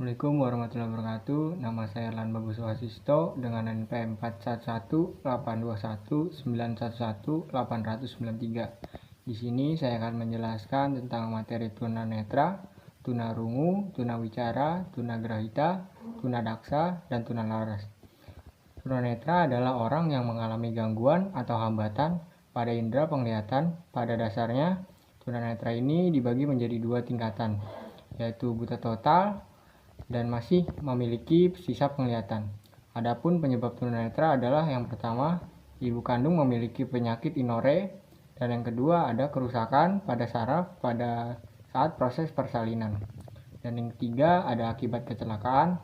Assalamualaikum warahmatullahi wabarakatuh. Nama saya Erlan Bagus Wasisto dengan NPM 4118219118193. Di sini saya akan menjelaskan tentang materi tunanetra, tunarungu, tunawicara, tunagrahita, tunadaksa, dan tunalaras. Tunanetra adalah orang yang mengalami gangguan atau hambatan pada indera penglihatan. Pada dasarnya, tunanetra ini dibagi menjadi dua tingkatan, yaitu buta total dan masih memiliki sisa penglihatan. Adapun penyebab tunanetra adalah yang pertama, ibu kandung memiliki penyakit inore, dan yang kedua ada kerusakan pada saraf pada saat proses persalinan. Dan yang ketiga ada akibat kecelakaan.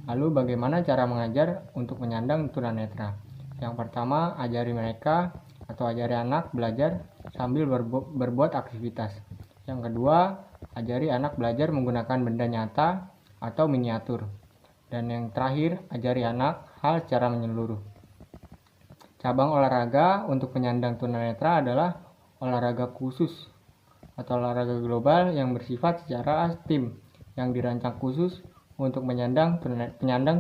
Lalu bagaimana cara mengajar untuk menyandang tunanetra? Yang pertama, ajari mereka atau ajari anak belajar sambil berbuat aktivitas. Yang kedua, ajari anak belajar menggunakan benda nyata atau miniatur. Dan yang terakhir, ajari anak hal secara menyeluruh. Cabang olahraga untuk penyandang tunanetra adalah olahraga khusus atau olahraga global yang bersifat secara tim, yang dirancang khusus untuk penyandang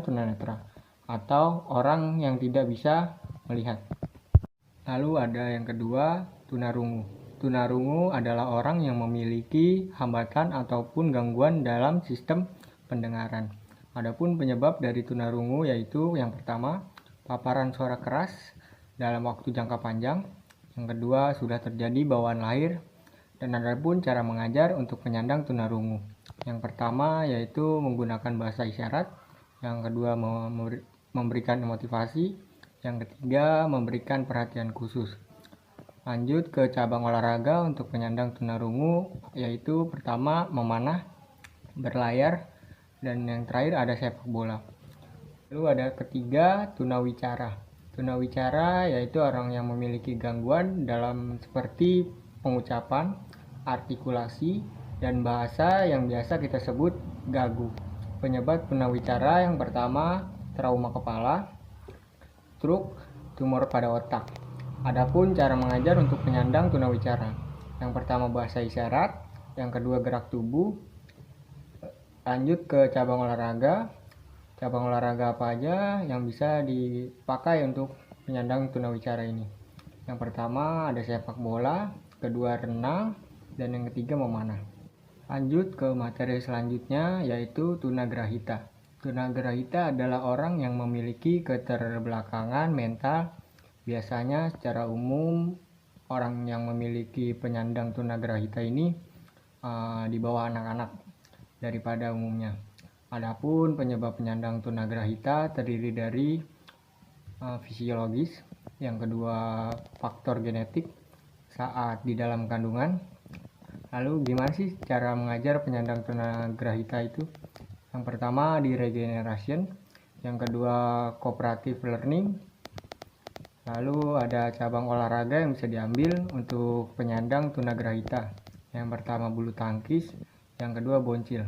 tunanetra atau orang yang tidak bisa melihat. Lalu ada yang kedua, tunarungu. Tunarungu adalah orang yang memiliki hambatan ataupun gangguan dalam sistem pendengaran. Adapun penyebab dari tunarungu yaitu yang pertama, paparan suara keras dalam waktu jangka panjang. Yang kedua, sudah terjadi bawaan lahir. Dan adapun cara mengajar untuk penyandang tunarungu. Yang pertama yaitu menggunakan bahasa isyarat. Yang kedua, memberikan motivasi. Yang ketiga, memberikan perhatian khusus. Lanjut ke cabang olahraga untuk penyandang tunarungu, yaitu pertama memanah, berlayar, dan yang terakhir ada sepak bola. Lalu ada ketiga, tunawicara. Tunawicara yaitu orang yang memiliki gangguan dalam seperti pengucapan, artikulasi, dan bahasa yang biasa kita sebut gagu. Penyebab tunawicara yang pertama, trauma kepala, stroke, tumor pada otak. Adapun cara mengajar untuk penyandang tunawicara. Yang pertama bahasa isyarat, yang kedua gerak tubuh. Lanjut ke cabang olahraga. Cabang olahraga apa aja yang bisa dipakai untuk penyandang tunawicara ini? Yang pertama ada sepak bola, kedua renang, dan yang ketiga memanah. Lanjut ke materi selanjutnya yaitu tunagrahita. Tunagrahita adalah orang yang memiliki keterbelakangan mental. Biasanya secara umum orang yang memiliki penyandang tunagrahita ini di bawah anak-anak daripada umumnya. Adapun penyebab penyandang tunagrahita terdiri dari fisiologis, yang kedua faktor genetik saat di dalam kandungan. Lalu gimana sih cara mengajar penyandang tunagrahita itu? Yang pertama di regeneration, yang kedua cooperative learning. Lalu ada cabang olahraga yang bisa diambil untuk penyandang tunagrahita. Yang pertama bulu tangkis, yang kedua boncil.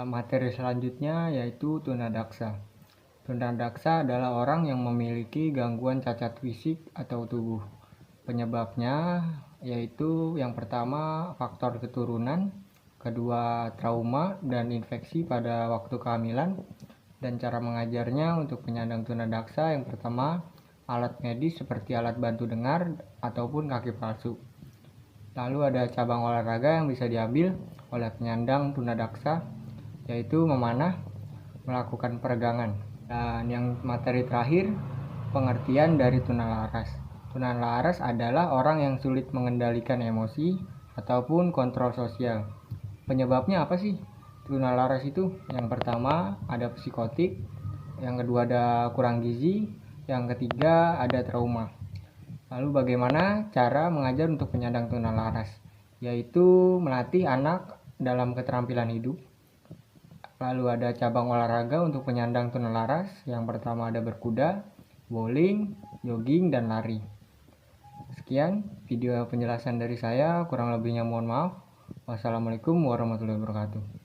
Materi selanjutnya yaitu tunadaksa. Tunadaksa adalah orang yang memiliki gangguan cacat fisik atau tubuh. Penyebabnya yaitu yang pertama faktor keturunan, kedua trauma dan infeksi pada waktu kehamilan. Dan cara mengajarnya untuk penyandang tunadaksa yang pertama alat medis seperti alat bantu dengar ataupun kaki palsu. Lalu ada cabang olahraga yang bisa diambil oleh penyandang tunadaksa yaitu memanah, melakukan peregangan. Dan yang materi terakhir, pengertian dari tunalaras. Tunalaras adalah orang yang sulit mengendalikan emosi ataupun kontrol sosial. Penyebabnya apa sih tunalaras itu? Yang pertama ada psikotik, yang kedua ada kurang gizi, yang ketiga ada trauma. Lalu bagaimana cara mengajar untuk penyandang tunalaras? Yaitu melatih anak dalam keterampilan hidup. Lalu ada cabang olahraga untuk penyandang tunalaras. Yang pertama ada berkuda, bowling, jogging, dan lari. Sekian video penjelasan dari saya, kurang lebihnya mohon maaf. Wassalamualaikum warahmatullahi wabarakatuh.